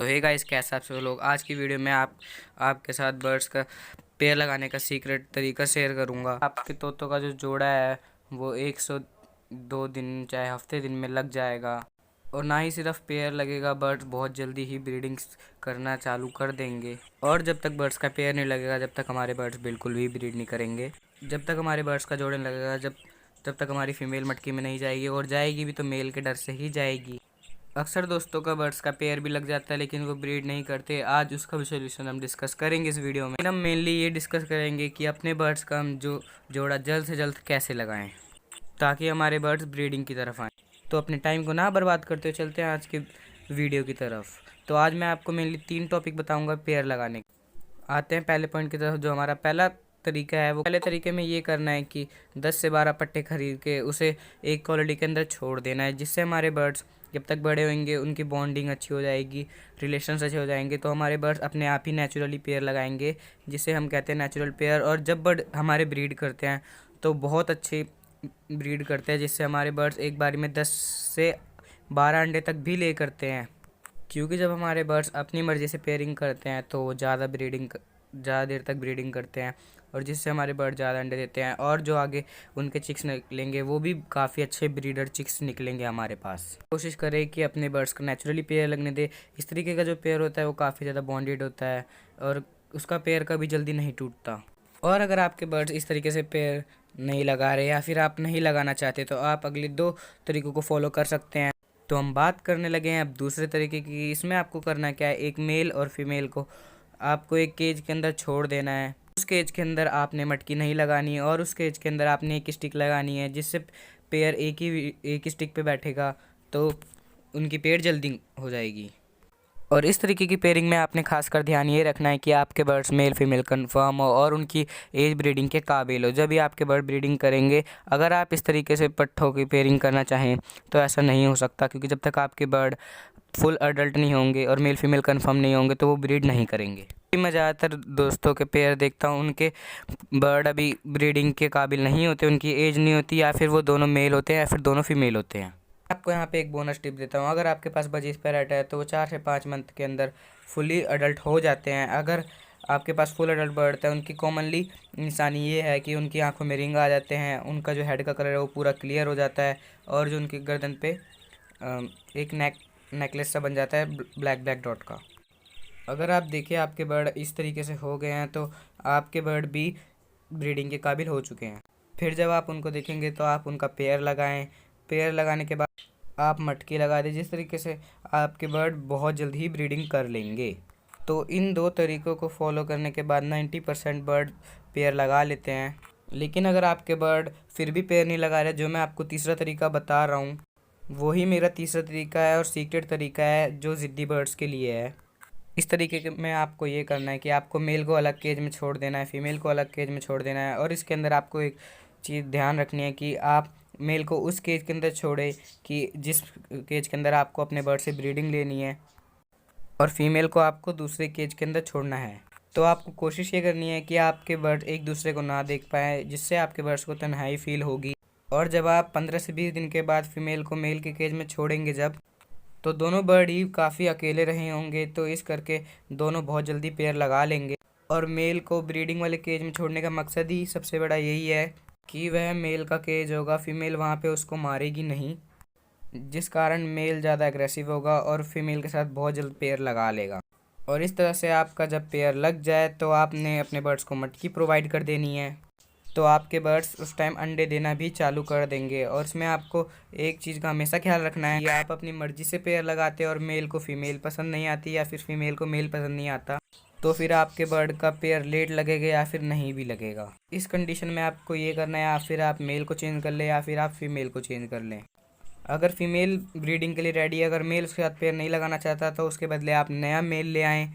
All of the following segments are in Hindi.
तो हे गाइस, कैसे आप सब लोग। आज की वीडियो में आपके साथ बर्ड्स का पेड़ लगाने का सीक्रेट तरीका शेयर करूंगा। आपके तोतों का जो जोड़ा है वो 102 दिन चाहे हफ्ते दिन में लग जाएगा। और ना ही सिर्फ पेयर लगेगा, बर्ड्स बहुत जल्दी ही ब्रीडिंग करना चालू कर देंगे। और जब तक बर्ड्स का पेयर नहीं लगेगा, जब तक हमारे बर्ड्स बिल्कुल भी ब्रीड नहीं करेंगे। जब तक हमारे बर्ड्स का जोड़ा नहीं लगेगा, जब तक हमारी फीमेल मटकी में नहीं जाएगी, और जाएगी भी तो मेल के डर से ही जाएगी। अक्सर दोस्तों का बर्ड्स का पेयर भी लग जाता है लेकिन वो ब्रीड नहीं करते। आज उसका भी सोल्यूशन हम डिस्कस करेंगे इस वीडियो में। हम मेनली ये डिस्कस करेंगे कि अपने बर्ड्स का हम जोड़ा जल्द से जल्द कैसे लगाएं ताकि हमारे बर्ड्स ब्रीडिंग की तरफ आएँ। तो अपने टाइम को ना बर्बाद करते हुए चलते हैं आज के वीडियो की तरफ। तो आज मैं आपको मेनली 3 टॉपिक बताऊँगा पेयर लगाने के। आते हैं पहले पॉइंट की तरफ। जो हमारा पहला तरीका है, वो पहले तरीके में ये करना है कि 10 से 12 पट्टे खरीद के उसे एक कॉलोनी के अंदर छोड़ देना है, जिससे हमारे बर्ड्स जब तक बड़े होंगे उनकी बॉन्डिंग अच्छी हो जाएगी, रिलेशंस अच्छे हो जाएंगे, तो हमारे बर्ड्स अपने आप ही नेचुरली पेयर लगाएंगे, जिसे हम कहते हैं नेचुरल पेयर। और जब बर्ड हमारे ब्रीड करते हैं तो बहुत अच्छे ब्रीड करते हैं, जिससे हमारे बर्ड्स एक बारी में 10 से 12 अंडे तक भी ले करते हैं। क्योंकि जब हमारे बर्ड्स अपनी मर्ज़ी से पेयरिंग करते हैं तो वो ज़्यादा देर तक ब्रीडिंग करते हैं, और जिससे हमारे बर्ड ज़्यादा अंडे देते हैं। और जो आगे उनके चिक्स निकलेंगे वो भी काफ़ी अच्छे ब्रीडर चिक्स निकलेंगे हमारे पास। कोशिश करें कि अपने बर्ड्स का नेचुरली पेयर लगने दे। इस तरीके का जो पेयर होता है वो काफ़ी ज़्यादा बॉन्डेड होता है और उसका पेयर कभी जल्दी नहीं टूटता। और अगर आपके बर्ड्स इस तरीके से पेयर नहीं लगा रहे या फिर आप नहीं लगाना चाहते, तो आप अगले 2 तरीकों को फॉलो कर सकते हैं। तो हम बात करने लगे हैं अब दूसरे तरीके की। इसमें आपको करना क्या है, एक मेल और फीमेल को आपको एक केज के अंदर छोड़ देना है। उस केज के अंदर आपने मटकी नहीं लगानी है और उस केज के अंदर आपने एक स्टिक लगानी है, जिससे पेयर एक ही स्टिक पे बैठेगा, तो उनकी पेयर जल्दी हो जाएगी। और इस तरीके की पेयरिंग में आपने खासकर ध्यान ये रखना है कि आपके बर्ड्स मेल फीमेल कंफर्म हो और उनकी एज ब्रीडिंग के काबिल हो, जब भी आपके बर्ड ब्रीडिंग करेंगे। अगर आप इस तरीके से पट्ठों की पेयरिंग करना चाहें तो ऐसा नहीं हो सकता, क्योंकि जब तक आपके बर्ड फुल अडल्ट नहीं होंगे और मेल फीमेल कंफर्म नहीं होंगे तो वो ब्रीड नहीं करेंगे। मैं ज़्यादातर दोस्तों के पेयर देखता हूँ, उनके बर्ड अभी ब्रीडिंग के काबिल नहीं होते, उनकी एज नहीं होती, या फिर वो दोनों मेल होते हैं या फिर दोनों फीमेल होते हैं। आपको यहाँ पे एक बोनस टिप देता हूँ। अगर आपके पास बजीज पैरेट है तो वो 4 से 5 मंथ के अंदर फुली अडल्ट हो जाते हैं। अगर आपके पास फुल अडल्ट बर्ड है, उनकी कॉमनली निशानी ये है कि उनकी आंखों में रिंग आ जाते हैं, उनका जो हेड का कलर है वो पूरा क्लियर हो जाता है, और जो उनकी गर्दन पे एक नेकलेस सा बन जाता है ब्लैक ब्लैक डॉट का। अगर आप देखें आपके बर्ड इस तरीके से हो गए हैं तो आपके बर्ड भी ब्रीडिंग के काबिल हो चुके हैं। फिर जब आप उनको देखेंगे तो आप उनका पेयर लगाएं। पेयर लगाने के बाद आप मटकी लगा दें, जिस तरीके से आपके बर्ड बहुत जल्द ही ब्रीडिंग कर लेंगे। तो इन 2 तरीक़ों को फॉलो करने के बाद 90% बर्ड पेयर लगा लेते हैं। लेकिन अगर आपके बर्ड फिर भी पेयर नहीं लगा रहे, जो मैं आपको तीसरा तरीका बता रहा हूँ वही मेरा तीसरा तरीका है और सीक्रेट तरीका है, जो ज़िद्दी बर्ड्स के लिए है। इस तरीके में आपको ये करना है कि आपको मेल को अलग केज में छोड़ देना है, फीमेल को अलग केज में छोड़ देना है। और इसके अंदर आपको एक चीज़ ध्यान रखनी है कि आप मेल को उस केज के अंदर छोड़े कि जिस केज के अंदर आपको अपने बर्ड से ब्रीडिंग लेनी है, और फीमेल को आपको दूसरे केज के अंदर छोड़ना है। तो आपको कोशिश ये करनी है कि आपके बर्ड एक दूसरे को ना देख पाए, जिससे आपके बर्ड्स को तन्हाई फील होगी। और जब आप 15 से 20 दिन के बाद फीमेल को मेल के केज में छोड़ेंगे तो दोनों बर्ड ही काफ़ी अकेले रहे होंगे, तो इस करके दोनों बहुत जल्दी पेयर लगा लेंगे। और मेल को ब्रीडिंग वाले केज में छोड़ने का मकसद ही सबसे बड़ा यही है कि वह मेल का केज होगा, फीमेल वहाँ पे उसको मारेगी नहीं, जिस कारण मेल ज़्यादा एग्रेसिव होगा और फीमेल के साथ बहुत जल्द पेयर लगा लेगा। और इस तरह से आपका जब पेयर लग जाए तो आपने अपने बर्ड्स को मटकी प्रोवाइड कर देनी है, तो आपके बर्ड्स उस टाइम अंडे देना भी चालू कर देंगे। और इसमें आपको एक चीज़ का हमेशा ख्याल रखना है कि आप अपनी मर्ज़ी से पेयर लगाते हैं और मेल को फीमेल पसंद नहीं आती या फिर फीमेल को मेल पसंद नहीं आता, तो फिर आपके बर्ड का पेयर लेट लगेगा या फिर नहीं भी लगेगा। इस कंडीशन में आपको ये करना है, या फिर आप मेल को चेंज कर लें या फिर आप फीमेल को चेंज कर लें। अगर फीमेल ब्रीडिंग के लिए रेडी है, अगर मेल उसके साथ पेयर नहीं लगाना चाहता तो उसके बदले आप नया मेल ले आएँ।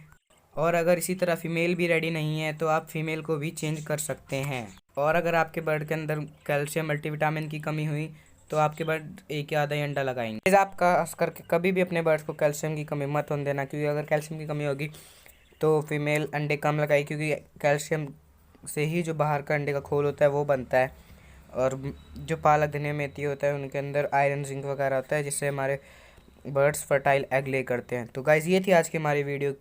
और अगर इसी तरह फीमेल भी रेडी नहीं है तो आप फीमेल को भी चेंज कर सकते हैं। और अगर आपके बर्ड के अंदर कैल्शियम मल्टीविटामिन की कमी हुई तो आपके बर्ड एक या आधा ही अंडा लगाएंगे। आप खास करके कभी भी अपने बर्ड्स को कैल्शियम की कमी मत होने देना, क्योंकि अगर कैल्शियम की कमी होगी तो फीमेल अंडे कम लगाएगी, क्योंकि कैल्शियम से ही जो बाहर का अंडे का खोल होता है वो बनता है, और जो पालक धनिया मेथी होता है उनके अंदर आयरन जिंक वगैरह होता है, जिससे हमारे बर्ड्स फर्टाइल एग ले करते हैं। तो गाइज ये थी आज की हमारी वीडियो।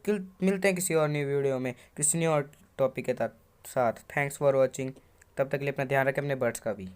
मिलते हैं किसी और न्यू वीडियो में किसी न्यू और टॉपिक के साथ। Thanks for watching. तब तक के लिए अपना ध्यान रखें, अपने बर्ड्स का भी।